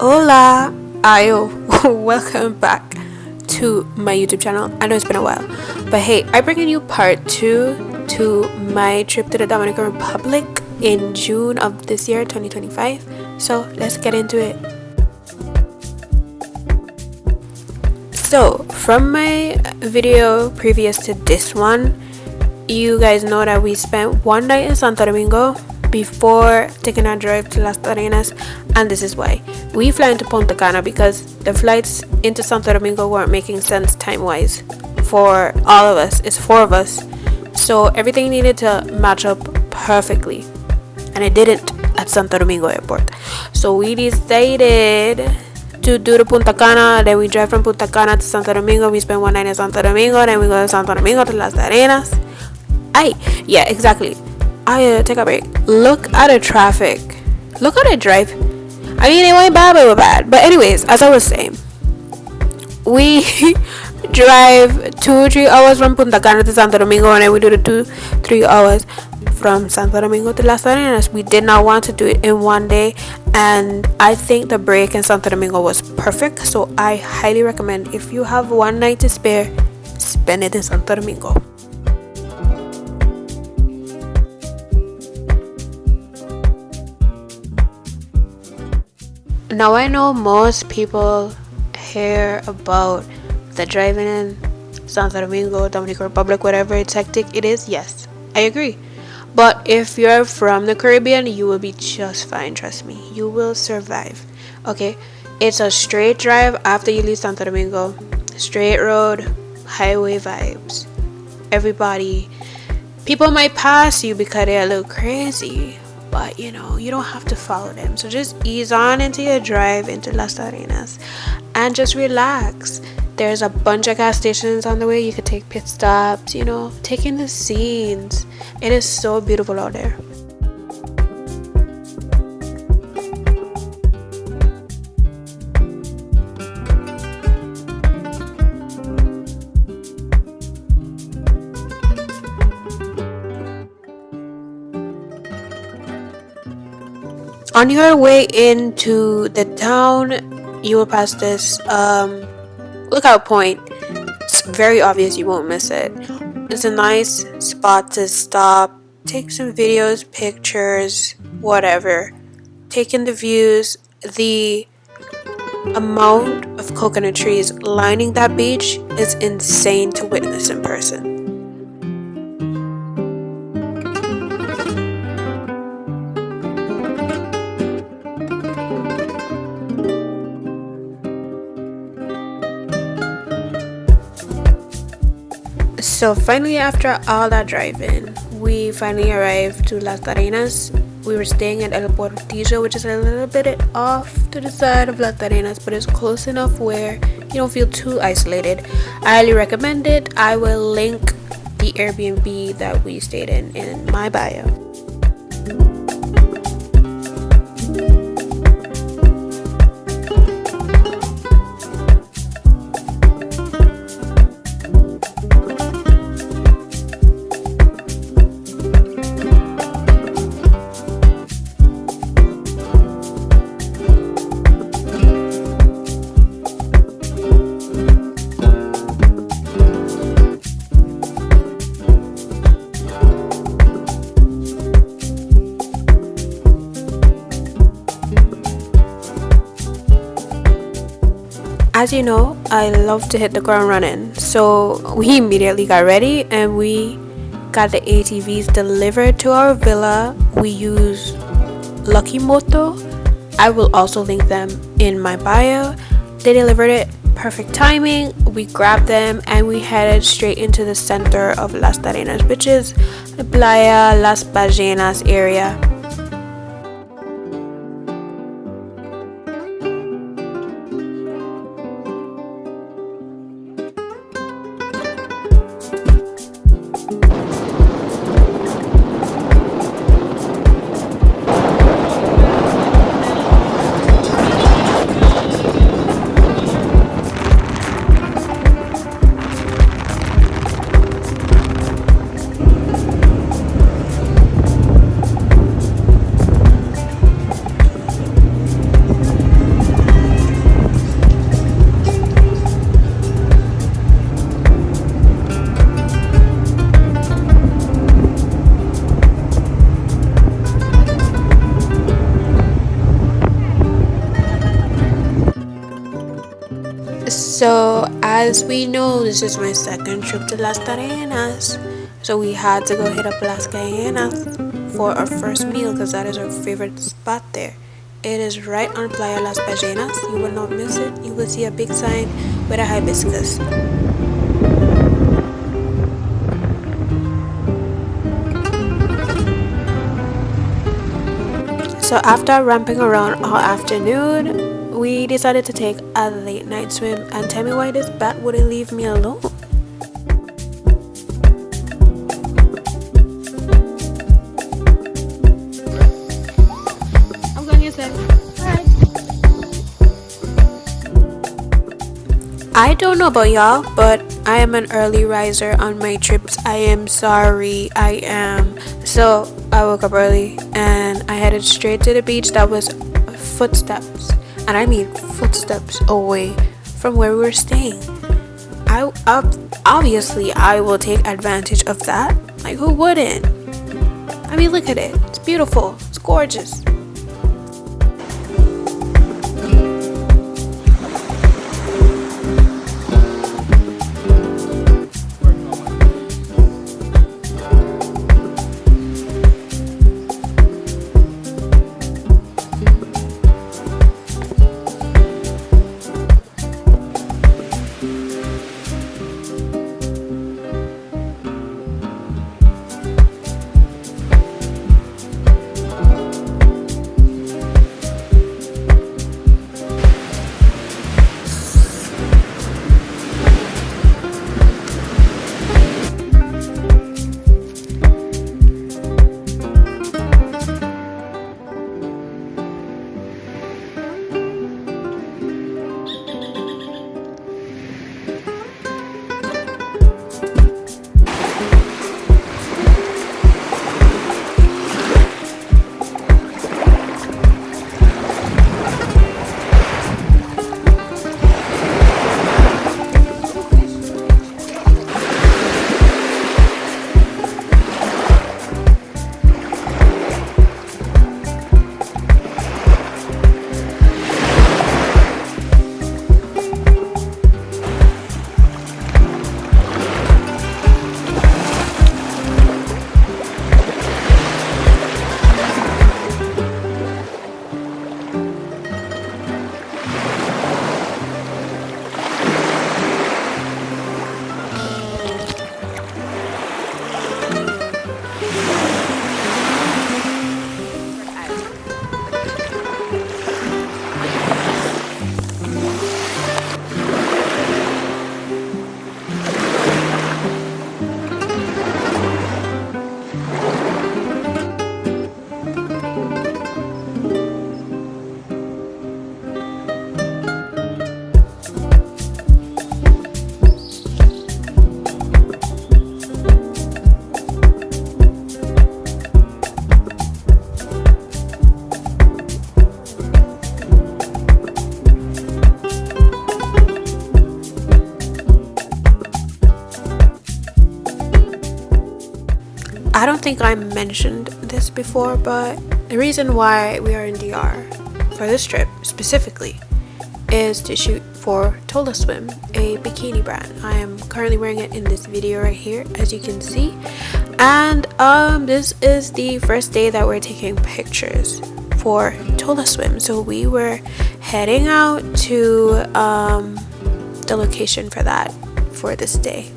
Hola, Ayo, welcome back to my YouTube channel. I know it's been a while, but hey, I'm bringing you part 2 to my trip to the Dominican Republic in June of this year, 2025. So let's get into it. So from my video previous to this one, you guys know that we spent one night in Santo Domingo before taking a drive to Las Terrenas, and this is why. We fly into Punta Cana because the flights into Santo Domingo weren't making sense time-wise for all of us. It's 4 of us, so everything needed to match up perfectly, and it didn't at Santo Domingo airport. So we decided to do the Punta Cana, then we drive from Punta Cana to Santo Domingo. We spend one night in Santo Domingo, then we go to Santo Domingo to Las Terrenas. Yeah, exactly. I take a break. Look at the traffic. Look at the drive. I mean, it went bad, but it was bad. But anyways, as I was saying, we drive 2-3 hours from Punta Cana to Santo Domingo, and then we do the 2-3 hours from Santo Domingo to Las Terrenas. We did not want to do it in one day, and I think the break in Santo Domingo was perfect. So I highly recommend, if you have one night to spare, spend it in Santo Domingo. Now I know most people hear about the driving in Santo Domingo, Dominican Republic, whatever, it's hectic. It is, yes, I agree. But if you're from the Caribbean, you will be just fine, trust me. You will survive, okay? It's a straight drive after you leave Santo Domingo. Straight road, highway vibes. Everybody, people might pass you because they're a little crazy, but you know, you don't have to follow them. So just ease on into your drive into Las Terrenas and just relax. There's a bunch of gas stations on the way. You could take pit stops, you know, take in the scenes. It is so beautiful out there. On your way into the town, you will pass this lookout point. It's very obvious, you won't miss it. It's a nice spot to stop, take some videos, pictures, whatever. Take in the views. The amount of coconut trees lining that beach is insane to witness in person. So finally, after all that driving, we finally arrived to Las Terrenas. We were staying at El Portillo, which is a little bit off to the side of Las Terrenas, but it's close enough where you don't feel too isolated. I highly recommend it. I will link the Airbnb that we stayed in my bio. As you know, I love to hit the ground running, so we immediately got ready and we got the ATVs delivered to our villa. We use Lucky Moto. I will also link them in my bio. They delivered it, perfect timing. We grabbed them and we headed straight into the center of Las Terrenas, which is the Playa Las Ballenas area. So as we know, this is my second trip to Las Terrenas. So we had to go hit up Las Terrenas for our first meal because that is our favorite spot there. It is right on Playa Las Ballenas. You will not miss it. You will see a big sign with a hibiscus. So after ramping around all afternoon, we decided to take a late night swim, and tell me why this bat wouldn't leave me alone. I'm going inside. Alright. I don't know about y'all, but I am an early riser on my trips. I am sorry, I am. So I woke up early and I headed straight to the beach that was footsteps, and I mean footsteps away from where we were staying. I obviously I will take advantage of that. Like, who wouldn't? I mean, look at it. It's beautiful. It's gorgeous. I don't think I mentioned this before, but the reason why we are in DR for this trip specifically is to shoot for Tola Swim, a bikini brand. I am currently wearing it in this video right here, as you can see. And this is the first day that we're taking pictures for Tola Swim. So we were heading out to the location for that for this day.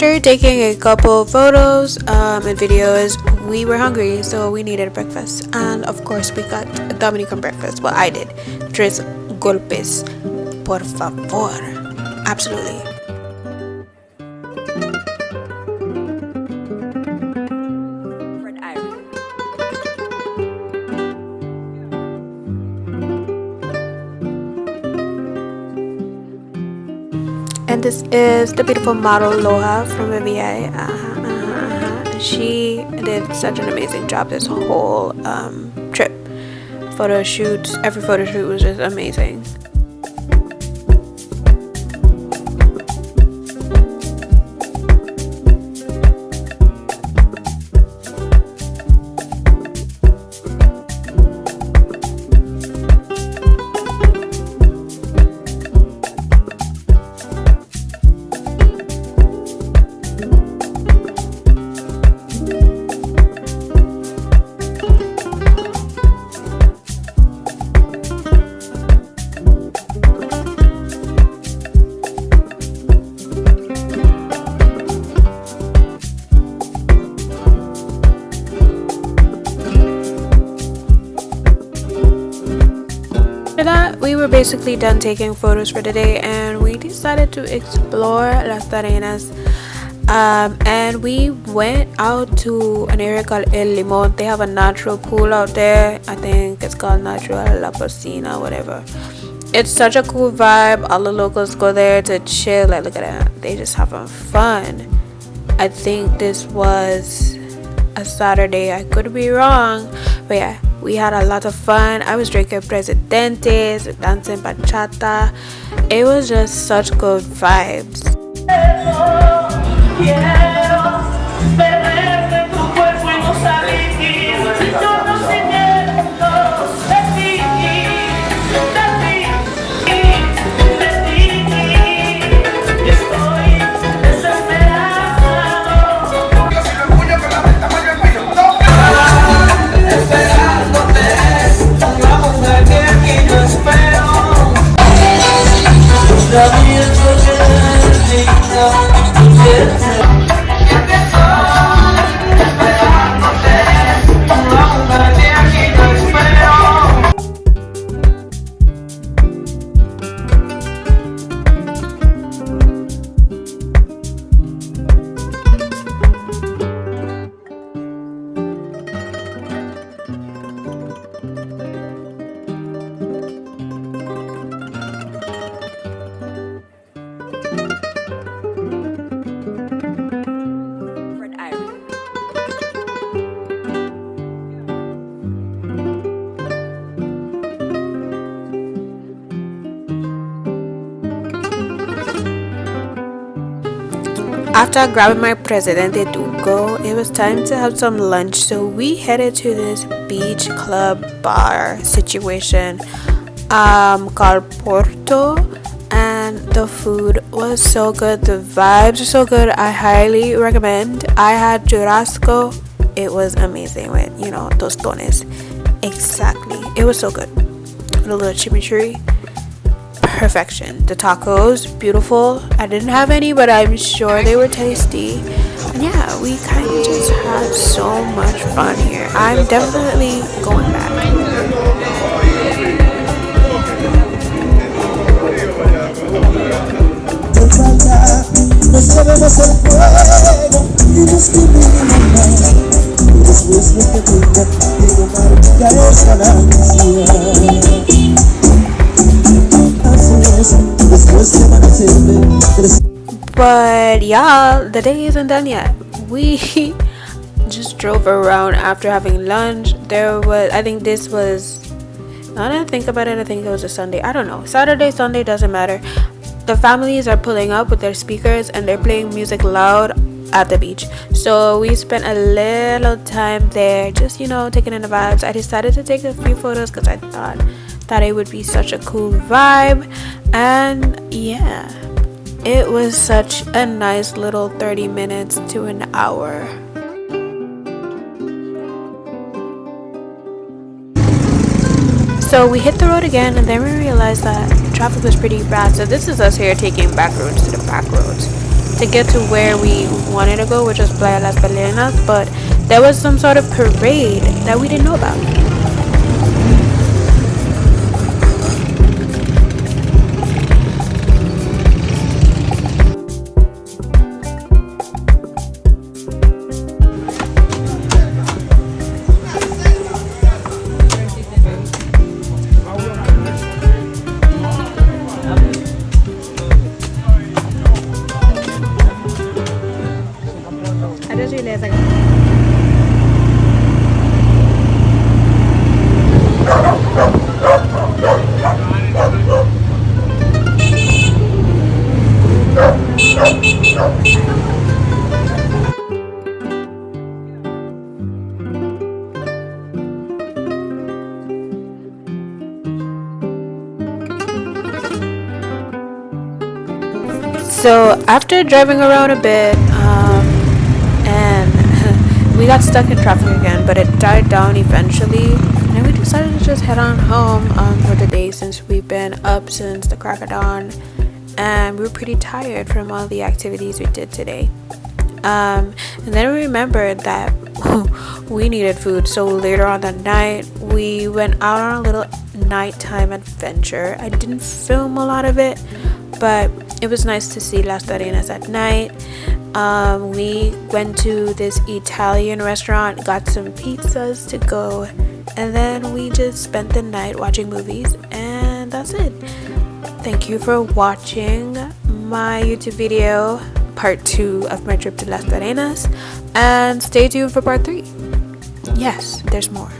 After taking a couple photos and videos, we were hungry, so we needed breakfast. And of course, we got a Dominican breakfast. Well, I did. Tres golpes, por favor. Absolutely. And this is the beautiful model Loha from AVI. She did such an amazing job this whole trip. Photo shoots, every photo shoot was just amazing. After that, we were basically done taking photos for the day, and we decided to explore Las Terrenas. And we went out to an area called El Limon. They have a natural pool out there. I think it's called Natural La Piscina, whatever. It's such a cool vibe. All the locals go there to chill. Like, look at that. They just having fun. I think this was a Saturday. I could be wrong. But yeah, we had a lot of fun. I was drinking Presidentes, dancing bachata. It was just such good vibes. After grabbing my Presidente to go, it was time to have some lunch. So we headed to this beach club bar situation called Porto, and the food was so good. The vibes are so good. I highly recommend. I had churrasco. It was amazing with, tostones. Exactly. It was so good. With a little chimichurri. Perfection. The tacos, beautiful. I didn't have any, but I'm sure they were tasty. And yeah, we kind of just had so much fun here. I'm definitely going back. But y'all, the day isn't done yet. We just drove around after having lunch. Now that I think about it, I think it was a Sunday. I don't know. Saturday, Sunday, doesn't matter. The families are pulling up with their speakers and they're playing music loud at the beach. So we spent a little time there, just taking in the vibes. I decided to take a few photos because I thought that it would be such a cool vibe. And yeah, it was such a nice little 30 minutes to an hour. So we hit the road again, and then we realized that traffic was pretty bad. So this is us here taking back roads to the back roads. to get to where we wanted to go, which was Playa Las Terrenas, but there was some sort of parade that we didn't know about. I just realized so after driving around a bit, and we got stuck in traffic again, but it died down eventually, and then we decided to just head on home for the day, since we've been up since the crack of dawn, and we were pretty tired from all the activities we did today. And then we remembered that we needed food, so later on that night we went out on a little nighttime adventure. I didn't film a lot of it, but it was nice to see Las Terrenas at night. We went to this Italian restaurant, got some pizzas to go, and then we just spent the night watching movies, and that's it. Thank you for watching my YouTube video, part 2 of my trip to Las Terrenas, and stay tuned for part 3. Yes, there's more.